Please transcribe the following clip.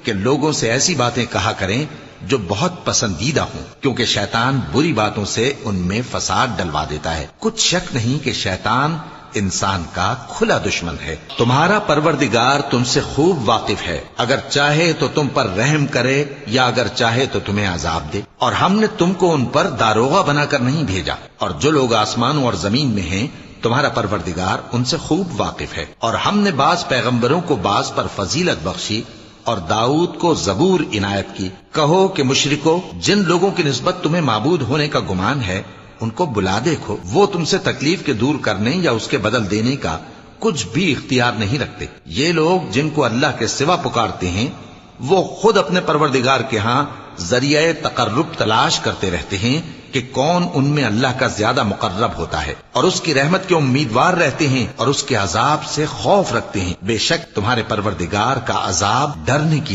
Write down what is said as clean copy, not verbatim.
کہ لوگوں سے ایسی باتیں کہا کریں جو بہت پسندیدہ ہوں، کیونکہ شیطان بری باتوں سے ان میں فساد ڈلوا دیتا ہے۔ کچھ شک نہیں کہ شیطان انسان کا کھلا دشمن ہے۔ تمہارا پروردگار تم سے خوب واقف ہے، اگر چاہے تو تم پر رحم کرے یا اگر چاہے تو تمہیں عذاب دے، اور ہم نے تم کو ان پر داروغہ بنا کر نہیں بھیجا، اور جو لوگ آسمانوں اور زمین میں ہیں تمہارا پروردگار ان سے خوب واقف ہے۔ اور ہم نے بعض پیغمبروں کو بعض پر فضیلت بخشی اور داؤد کو زبور عنایت کی۔ کہو کہ مشرکو، جن لوگوں کی نسبت تمہیں معبود ہونے کا گمان ہے ان کو بلا دیکھو، وہ تم سے تکلیف کے دور کرنے یا اس کے بدل دینے کا کچھ بھی اختیار نہیں رکھتے۔ یہ لوگ جن کو اللہ کے سوا پکارتے ہیں وہ خود اپنے پروردگار کے ہاں ذریعہ تقرب تلاش کرتے رہتے ہیں کہ کون ان میں اللہ کا زیادہ مقرب ہوتا ہے، اور اس کی رحمت کے امیدوار رہتے ہیں اور اس کے عذاب سے خوف رکھتے ہیں۔ بے شک تمہارے پروردگار کا عذاب ڈرنے کی